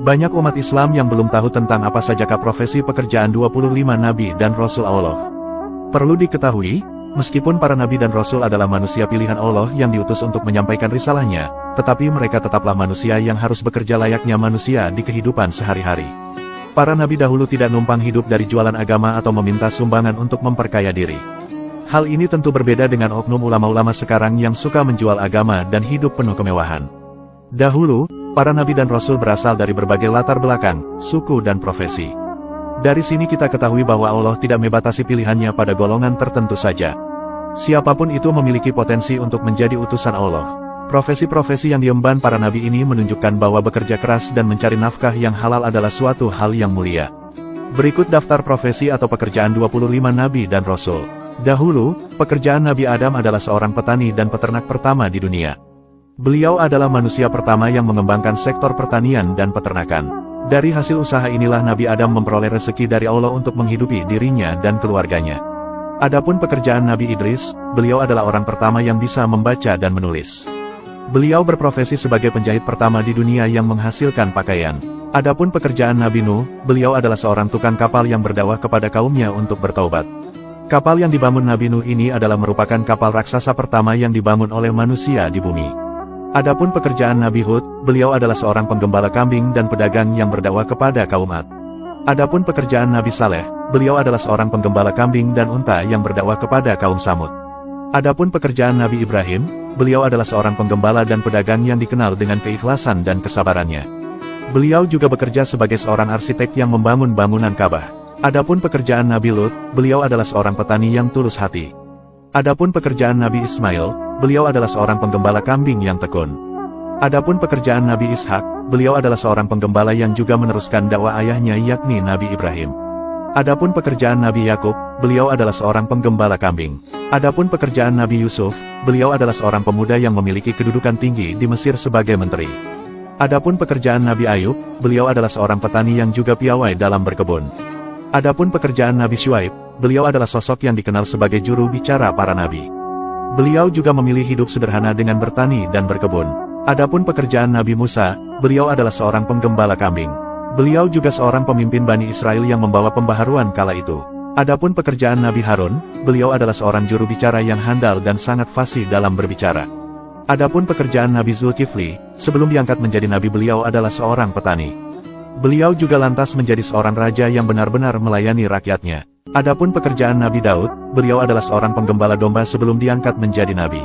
Banyak umat Islam yang belum tahu tentang apa sajakah profesi pekerjaan 25 Nabi dan Rasul Allah. Perlu diketahui, meskipun para Nabi dan Rasul adalah manusia pilihan Allah yang diutus untuk menyampaikan risalahnya, tetapi mereka tetaplah manusia yang harus bekerja layaknya manusia di kehidupan sehari-hari. Para Nabi dahulu tidak numpang hidup dari jualan agama atau meminta sumbangan untuk memperkaya diri. Hal ini tentu berbeda dengan oknum ulama-ulama sekarang yang suka menjual agama dan hidup penuh kemewahan. Dahulu, para Nabi dan Rasul berasal dari berbagai latar belakang, suku dan profesi. Dari sini kita ketahui bahwa Allah tidak membatasi pilihannya pada golongan tertentu saja. Siapapun itu memiliki potensi untuk menjadi utusan Allah. Profesi-profesi yang diemban para Nabi ini menunjukkan bahwa bekerja keras dan mencari nafkah yang halal adalah suatu hal yang mulia. Berikut daftar profesi atau pekerjaan 25 Nabi dan Rasul. Dahulu, pekerjaan Nabi Adam adalah seorang petani dan peternak pertama di dunia. Beliau adalah manusia pertama yang mengembangkan sektor pertanian dan peternakan. Dari hasil usaha inilah Nabi Adam memperoleh rezeki dari Allah untuk menghidupi dirinya dan keluarganya. Adapun pekerjaan Nabi Idris, beliau adalah orang pertama yang bisa membaca dan menulis. Beliau berprofesi sebagai penjahit pertama di dunia yang menghasilkan pakaian. Adapun pekerjaan Nabi Nuh, beliau adalah seorang tukang kapal yang berdakwah kepada kaumnya untuk bertaubat. Kapal yang dibangun Nabi Nuh ini adalah merupakan kapal raksasa pertama yang dibangun oleh manusia di bumi. Adapun pekerjaan Nabi Hud, beliau adalah seorang penggembala kambing dan pedagang yang berdakwah kepada kaum Ad. Adapun pekerjaan Nabi Saleh, beliau adalah seorang penggembala kambing dan unta yang berdakwah kepada kaum Samud. Adapun pekerjaan Nabi Ibrahim, beliau adalah seorang penggembala dan pedagang yang dikenal dengan keikhlasan dan kesabarannya. Beliau juga bekerja sebagai seorang arsitek yang membangun bangunan Ka'bah. Adapun pekerjaan Nabi Lut, beliau adalah seorang petani yang tulus hati. Adapun pekerjaan Nabi Ismail, beliau adalah seorang penggembala kambing yang tekun. Adapun pekerjaan Nabi Ishak, beliau adalah seorang penggembala yang juga meneruskan dakwah ayahnya yakni Nabi Ibrahim. Adapun pekerjaan Nabi Yakub, beliau adalah seorang penggembala kambing. Adapun pekerjaan Nabi Yusuf, beliau adalah seorang pemuda yang memiliki kedudukan tinggi di Mesir sebagai menteri. Adapun pekerjaan Nabi Ayub, beliau adalah seorang petani yang juga piawai dalam berkebun. Adapun pekerjaan Nabi Syuaib, beliau adalah sosok yang dikenal sebagai juru bicara para nabi. Beliau juga memilih hidup sederhana dengan bertani dan berkebun. Adapun pekerjaan Nabi Musa, beliau adalah seorang penggembala kambing. Beliau juga seorang pemimpin Bani Israel yang membawa pembaharuan kala itu. Adapun pekerjaan Nabi Harun, beliau adalah seorang juru bicara yang handal dan sangat fasih dalam berbicara. Adapun pekerjaan Nabi Zulkifli, sebelum diangkat menjadi nabi beliau adalah seorang petani. Beliau juga lantas menjadi seorang raja yang benar-benar melayani rakyatnya. Adapun pekerjaan Nabi Daud, beliau adalah seorang penggembala domba sebelum diangkat menjadi nabi.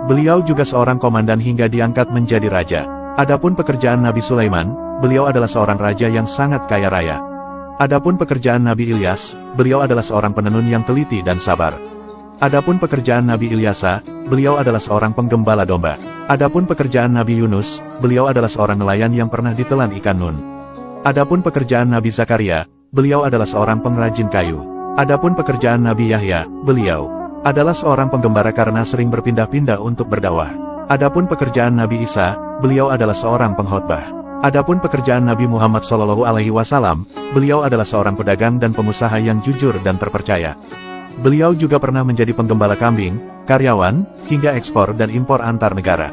Beliau juga seorang komandan hingga diangkat menjadi raja. Adapun pekerjaan Nabi Sulaiman, beliau adalah seorang raja yang sangat kaya raya. Adapun pekerjaan Nabi Ilyas, beliau adalah seorang penenun yang teliti dan sabar. Adapun pekerjaan Nabi Ilyasa, beliau adalah seorang penggembala domba. Adapun pekerjaan Nabi Yunus, beliau adalah seorang nelayan yang pernah ditelan ikan nun. Adapun pekerjaan Nabi Zakaria, beliau adalah seorang pengrajin kayu. Adapun pekerjaan Nabi Yahya, beliau adalah seorang penggembara karena sering berpindah-pindah untuk berdakwah. Adapun pekerjaan Nabi Isa, beliau adalah seorang pengkhotbah. Adapun pekerjaan Nabi Muhammad SAW, beliau adalah seorang pedagang dan pengusaha yang jujur dan terpercaya. Beliau juga pernah menjadi penggembala kambing, karyawan, hingga ekspor dan impor antar negara.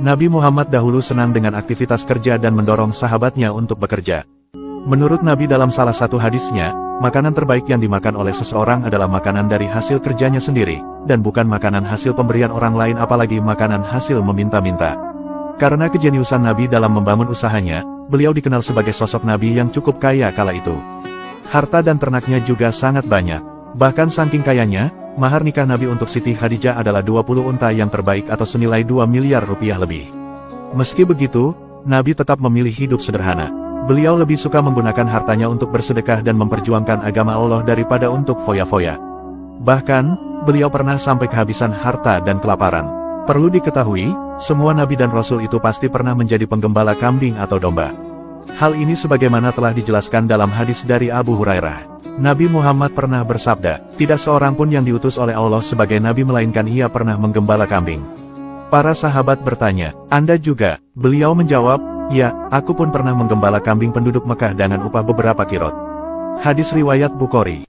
Nabi Muhammad dahulu senang dengan aktivitas kerja dan mendorong sahabatnya untuk bekerja. Menurut Nabi dalam salah satu hadisnya, makanan terbaik yang dimakan oleh seseorang adalah makanan dari hasil kerjanya sendiri, dan bukan makanan hasil pemberian orang lain apalagi makanan hasil meminta-minta. Karena kejeniusan Nabi dalam membangun usahanya, beliau dikenal sebagai sosok Nabi yang cukup kaya kala itu. Harta dan ternaknya juga sangat banyak. Bahkan saking kayanya, mahar nikah Nabi untuk Siti Khadijah adalah 20 unta yang terbaik atau senilai 2 miliar rupiah lebih. Meski begitu, Nabi tetap memilih hidup sederhana. Beliau lebih suka menggunakan hartanya untuk bersedekah dan memperjuangkan agama Allah daripada untuk foya-foya. Bahkan, beliau pernah sampai kehabisan harta dan kelaparan. Perlu diketahui, semua Nabi dan Rasul itu pasti pernah menjadi penggembala kambing atau domba. Hal ini sebagaimana telah dijelaskan dalam hadis dari Abu Hurairah. Nabi Muhammad pernah bersabda, tidak seorang pun yang diutus oleh Allah sebagai nabi melainkan ia pernah menggembala kambing. Para sahabat bertanya, Anda juga? Beliau menjawab, ya, aku pun pernah menggembala kambing penduduk Mekah dengan upah beberapa kirot. Hadis riwayat Bukhari.